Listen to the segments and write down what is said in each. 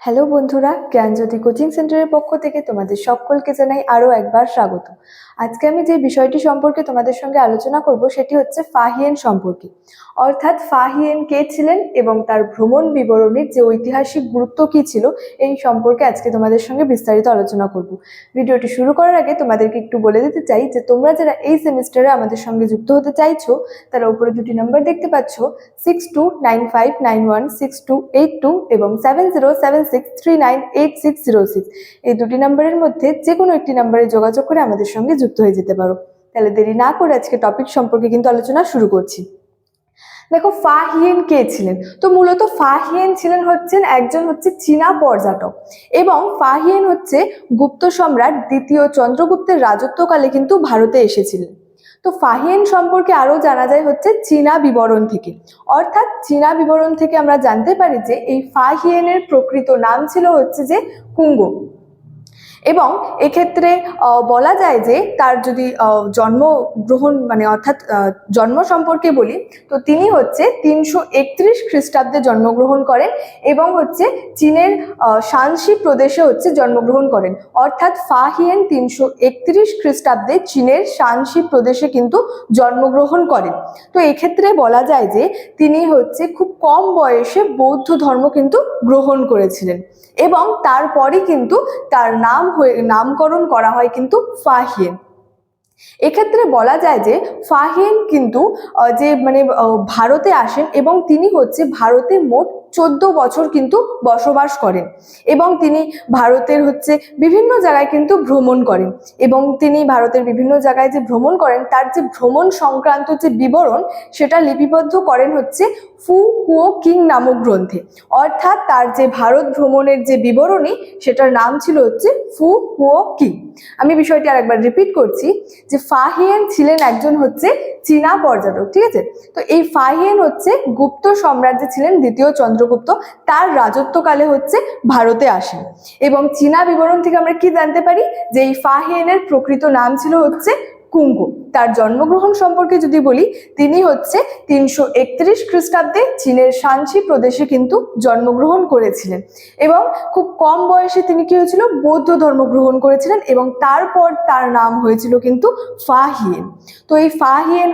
Hello বন্ধুরা, জ্ঞানজ্যোতি coaching সেন্টারের পক্ষ থেকে তোমাদের সকলকে জানাই আরও একবার স্বাগত। আজকে আমি যে বিষয়টি সম্পর্কে তোমাদের সঙ্গে আলোচনা করব সেটি হচ্ছে ফাহিয়েন সম্পর্কে। অর্থাৎ ফাহিয়েন কে ছিলেন এবং তার ভ্রমণ বিবরণীর যে ঐতিহাসিক গুরুত্ব কী ছিল এই সম্পর্কে আজকে তোমাদের সঙ্গে বিস্তারিত আলোচনা করব। ভিডিওটি শুরু করার আগে তোমাদেরকে একটু বলে দিতে চাই যে তোমরা যারা এই সেমিস্টারে আমাদের সঙ্গে যুক্ত হতে চাইছো তারা উপরে দুটি নাম্বার দেখতে পাচ্ছ, 6295916282 এবং 7076398606। এই দুটি নাম্বারের মধ্যে যে কোনো একটি নাম্বারে যোগাযোগ করে আমাদের সঙ্গে যুক্ত হয়ে যেতে পারো। তাহলে দেরি না করে আজকে টপিক সম্পর্কে কিন্তু আলোচনা শুরু করছি। দেখো, ফাহিয়েন কে ছিলেন? তো মূলত ফাহিয়েন ছিলেন একজন চীনা পর্যটক এবং ফাহিয়েন গুপ্ত সম্রাট দ্বিতীয় চন্দ্রগুপ্তের রাজত্বকালে কিন্তু ভারতে এসেছিলেন। তো ফাহিয়েন সম্পর্কে আরো জানা যায় চীনা বিবরণ থেকে। অর্থাৎ চীনা বিবরণ থেকে আমরা জানতে পারি যে এই ফাহিয়েনের প্রকৃত নাম ছিল কুঙ্গো। এবং এক্ষেত্রে বলা যায় যে তার যদি জন্মগ্রহণ অর্থাৎ জন্ম সম্পর্কে বলি, তো তিনি 331 খ্রিস্টাব্দে জন্মগ্রহণ করেন এবং চীনের শানসি প্রদেশে জন্মগ্রহণ করেন। অর্থাৎ ফাহিয়েন 331 খ্রিস্টাব্দে চীনের শানসি প্রদেশে কিন্তু জন্মগ্রহণ করেন। তো এক্ষেত্রে বলা যায় যে তিনি খুব কম বয়সে বৌদ্ধ ধর্ম কিন্তু গ্রহণ করেছিলেন এবং তারপরই কিন্তু তার নামকরণ করা হয় কিন্তু ফাহিয়েন। এক্ষেত্রে বলা যায় যে ফাহিয়েন কিন্তু ভারতে আসেন এবং তিনি ভারতে মোট 14 বছর কিন্তু বসবাস করেন এবং তিনি ভারতের বিভিন্ন জায়গায় কিন্তু ভ্রমণ করেন এবং তিনি ভারতের বিভিন্ন জায়গায় যে ভ্রমণ করেন তার যে ভ্রমণ সংক্রান্ত যে বিবরণ সেটা লিপিবদ্ধ করেন ফু কুও কিং নামক গ্রন্থে। অর্থাৎ তার যে ভারত ভ্রমণের যে বিবরণী সেটার নাম ছিল ফু কুও কিং। আমি বিষয়টি আরেকবার রিপিট করছি যে ফাহিয়েন ছিলেন একজন চীনা পর্যটক, ঠিক আছে? তো এই ফাহিয়েন গুপ্ত সম্রাট যে ছিলেন দ্বিতীয় চন্দ্রগুপ্ত, তার রাজত্বকালে ভারতে আসেন এবং চীনা বিবরণ থেকে আমরা কি জানতে পারি যে এই ফাহিয়েনের প্রকৃত নাম ছিল কুঙ্গো। তার জন্মগ্রহণ সম্পর্কে যদি বলি, তিনি 331 খ্রিস্টাব্দে চীনের শানসি প্রদেশে কিন্তু জন্মগ্রহণ করেছিলেন এবং খুব কম বয়সে তিনি কি হয়েছিল বৌদ্ধ ধর্ম গ্রহণ করেছিলেন এবং তারপর তার নাম হয়েছিল কিন্তু ফাহিয়েন। তো এই ফাহিয়েন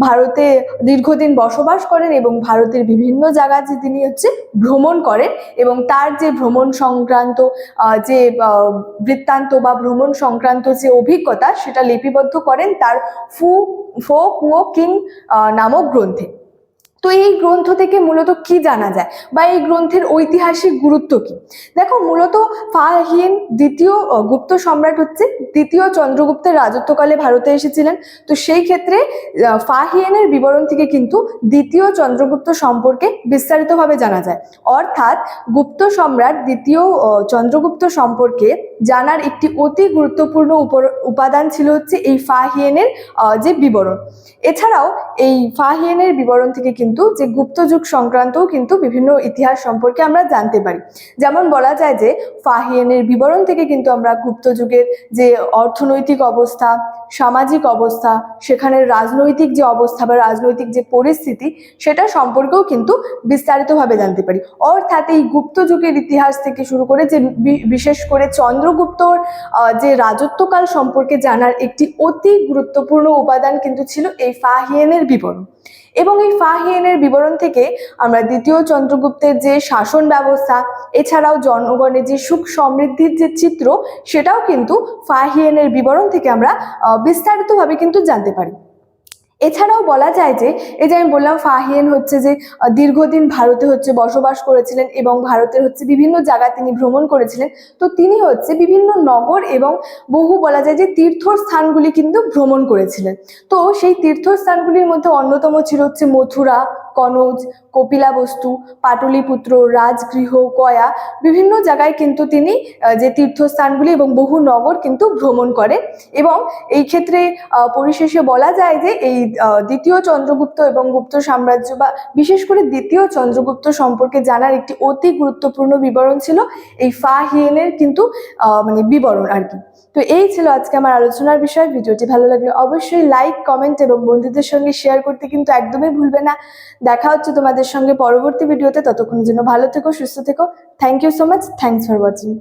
ভারতে দীর্ঘদিন বসবাস করেন এবং ভারতের বিভিন্ন জায়গা যে তিনি ভ্রমণ করেন এবং তার যে ভ্রমণ সংক্রান্ত যে বৃত্তান্ত বা ভ্রমণ সংক্রান্ত যে অভিজ্ঞতা সেটা লিপিবদ্ধ করেন তার ফু কুও কিং নামক গ্রন্থে। তো এই গ্রন্থ থেকে মূলত কি জানা যায় বা এই গ্রন্থের ঐতিহাসিক গুরুত্ব কি? দেখো, মূলত ফাহিয়েন দ্বিতীয় গুপ্ত সম্রাট দ্বিতীয় চন্দ্রগুপ্তের রাজত্বকালে ভারতে এসেছিলেন। তো সেই ক্ষেত্রে ফাহিয়েনের বিবরণ থেকে কিন্তু দ্বিতীয় চন্দ্রগুপ্ত সম্পর্কে বিস্তারিতভাবে জানা যায়। অর্থাৎ গুপ্ত সম্রাট দ্বিতীয় চন্দ্রগুপ্ত সম্পর্কে জানার একটি অতি গুরুত্বপূর্ণ উপাদান ছিল এই ফাহিয়েনের যে বিবরণ। এছাড়াও এই ফাহিয়েনের বিবরণ থেকে কিন্তু যে গুপ্ত যুগ সংক্রান্তও কিন্তু বিভিন্ন ইতিহাস সম্পর্কে আমরা জানতে পারি। যেমন বলা যায় যে ফাহিয়েনের বিবরণ থেকে কিন্তু আমরা গুপ্ত যুগের যে অর্থনৈতিক অবস্থা, সামাজিক অবস্থা, সেখানের রাজনৈতিক যে অবস্থা বা রাজনৈতিক যে পরিস্থিতি সেটা সম্পর্কেও কিন্তু বিস্তারিতভাবে জানতে পারি। অর্থাৎ এই গুপ্ত যুগের ইতিহাস থেকে শুরু করে যে বিশেষ করে চন্দ্রগুপ্তর যে রাজত্বকাল সম্পর্কে জানার একটি অতি গুরুত্বপূর্ণ উপাদান কিন্তু ছিল এই ফাহিয়েনের বিবরণ। এবং এই ফাহিয়েনের বিবরণ থেকে আমরা দ্বিতীয় চন্দ্রগুপ্তের যে শাসন ব্যবস্থা, এছাড়াও জনগণের যে সুখ সমৃদ্ধির যে চিত্র সেটাও কিন্তু ফাহিয়েনের বিবরণ থেকে আমরা বিস্তারিতভাবে কিন্তু জানতে পারি। এছাড়াও বলা যায় যে এই যে আমি বললাম ফাহিয়েন যে দীর্ঘদিন ভারতে বসবাস করেছিলেন এবং ভারতের বিভিন্ন জায়গা তিনি ভ্রমণ করেছিলেন। তো তিনি বিভিন্ন নগর এবং বহু বলা যায় যে তীর্থস্থানগুলি কিন্তু ভ্রমণ করেছিলেন। তো সেই তীর্থস্থানগুলির মধ্যে অন্যতম ছিল মথুরা, কনৌজ, কপিলাবস্তু, পাটলিপুত্র, রাজগৃহ, গয়া, বিভিন্ন জায়গায় কিন্তু তিনি যে তীর্থস্থানগুলি এবং বহু নগর কিন্তু ভ্রমণ করেন এবং এই ক্ষেত্রে পরিশেষে বলা যায় যে এই দ্বিতীয় চন্দ্রগুপ্ত এবং গুপ্ত সাম্রাজ্য বা বিশেষ করে দ্বিতীয় চন্দ্রগুপ্ত সম্পর্কে জানার একটি অতি গুরুত্বপূর্ণ বিবরণ ছিল এই ফা হিয়েনের কিন্তু মানে বিবরণ আর কি। তো এই ছিল আজকে আমার আলোচনার বিষয়। ভিডিওটি ভালো লাগলে অবশ্যই লাইক, কমেন্ট এবং বন্ধুদের সঙ্গে শেয়ার করতে কিন্তু একদমই ভুলবে না। দেখা হচ্ছে তোমাদের সঙ্গে পরবর্তী ভিডিওতে। ততক্ষণের জন্য ভালো থেকো, সুস্থ থেকো। Thank you so much. Thanks for watching.